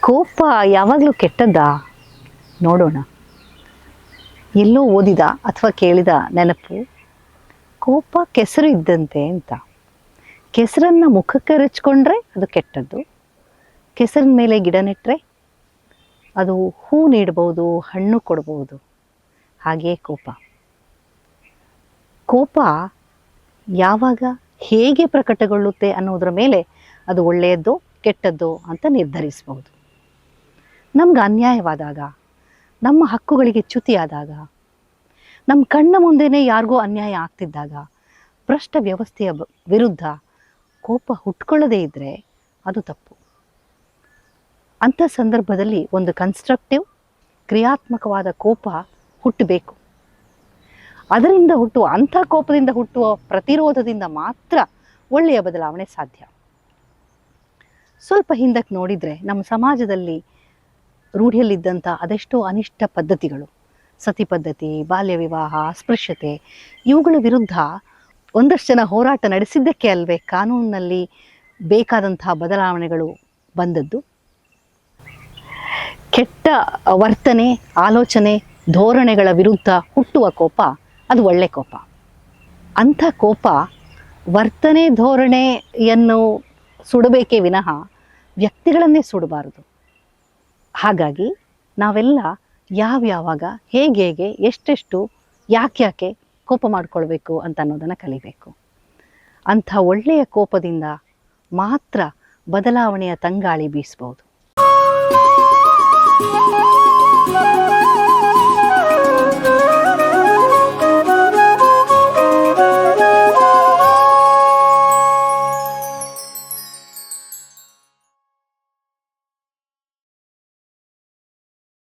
ಕೋಪ ಯಾವಾಗಲೂ ಕೆಟ್ಟದ್ದಾ? ನೋಡೋಣ. ಎಲ್ಲೋ ಓದಿದ ಅಥವಾ ಕೇಳಿದ ನೆನಪು, ಕೋಪ ಕೆಸರು ಇದ್ದಂತೆ ಅಂತ. ಕೆಸರನ್ನು ಮುಖಕ್ಕೆ ಎರಚ್ಕೊಂಡ್ರೆ ಅದು ಕೆಟ್ಟದ್ದು, ಕೆಸರಿನ ಮೇಲೆ ಗಿಡ ನೆಟ್ಟರೆ ಅದು ಹೂ ನೀಡ್ಬೋದು, ಹಣ್ಣು ಕೊಡ್ಬೋದು. ಹಾಗೆಯೇ ಕೋಪ. ಕೋಪ ಯಾವಾಗ ಹೇಗೆ ಪ್ರಕಟಗೊಳ್ಳುತ್ತೆ ಅನ್ನೋದರ ಮೇಲೆ ಅದು ಒಳ್ಳೆಯದ್ದು ಕೆಟ್ಟದ್ದು ಅಂತ ನಿರ್ಧರಿಸ್ಬೋದು. ನಮ್ಗೆ ಅನ್ಯಾಯವಾದಾಗ, ನಮ್ಮ ಹಕ್ಕುಗಳಿಗೆ ಚ್ಯುತಿಯಾದಾಗ, ನಮ್ಮ ಕಣ್ಣ ಮುಂದೆನೇ ಯಾರಿಗೋ ಅನ್ಯಾಯ ಆಗ್ತಿದ್ದಾಗ, ಭ್ರಷ್ಟ ವ್ಯವಸ್ಥೆಯ ವಿರುದ್ಧ ಕೋಪ ಹುಟ್ಕೊಳ್ಳದೇ ಇದ್ದರೆ ಅದು ತಪ್ಪು. ಅಂಥ ಸಂದರ್ಭದಲ್ಲಿ ಒಂದು ಕನ್ಸ್ಟ್ರಕ್ಟಿವ್, ಕ್ರಿಯಾತ್ಮಕವಾದ ಕೋಪ ಹುಟ್ಟಬೇಕು. ಅದರಿಂದ ಹುಟ್ಟುವ, ಅಂಥ ಕೋಪದಿಂದ ಹುಟ್ಟುವ ಪ್ರತಿರೋಧದಿಂದ ಮಾತ್ರ ಒಳ್ಳೆಯ ಬದಲಾವಣೆ ಸಾಧ್ಯ. ಸ್ವಲ್ಪ ಹಿಂದಕ್ಕೆ ನೋಡಿದರೆ ನಮ್ಮ ಸಮಾಜದಲ್ಲಿ ರೂಢಿಯಲ್ಲಿದ್ದಂಥ ಅದೆಷ್ಟೋ ಅನಿಷ್ಟ ಪದ್ಧತಿಗಳು, ಸತಿ ಪದ್ಧತಿ, ಬಾಲ್ಯ ವಿವಾಹ, ಅಸ್ಪೃಶ್ಯತೆ, ಇವುಗಳ ವಿರುದ್ಧ ಒಂದಷ್ಟು ಜನ ಹೋರಾಟ ನಡೆಸಿದ್ದಕ್ಕೆ ಅಲ್ವೇ ಕಾನೂನಿನಲ್ಲಿ ಬೇಕಾದಂತಹ ಬದಲಾವಣೆಗಳು ಬಂದದ್ದು. ಕೆಟ್ಟ ವರ್ತನೆ, ಆಲೋಚನೆ, ಧೋರಣೆಗಳ ವಿರುದ್ಧ ಹುಟ್ಟುವ ಕೋಪ ಅದು ಒಳ್ಳೆ ಕೋಪ. ಅಂಥ ಕೋಪ ವರ್ತನೆ ಧೋರಣೆಯನ್ನು ಸುಡಬೇಕೇ ವಿನಃ ವ್ಯಕ್ತಿಗಳನ್ನೇ ಸುಡಬಾರದು. ಹಾಗಾಗಿ ನಾವೆಲ್ಲ ಯಾವ್ಯಾವಾಗ, ಹೇಗೆ, ಎಷ್ಟೆಷ್ಟು, ಯಾಕೆ ಕೋಪ ಮಾಡ್ಕೊಳ್ಬೇಕು ಅಂತ ಅನ್ನೋದನ್ನು ಕಲಿಬೇಕು. ಅಂಥ ಒಳ್ಳೆಯ ಕೋಪದಿಂದ ಮಾತ್ರ ಬದಲಾವಣೆಯ ತಂಗಾಳಿ ಬೀಸ್ಬೋದು.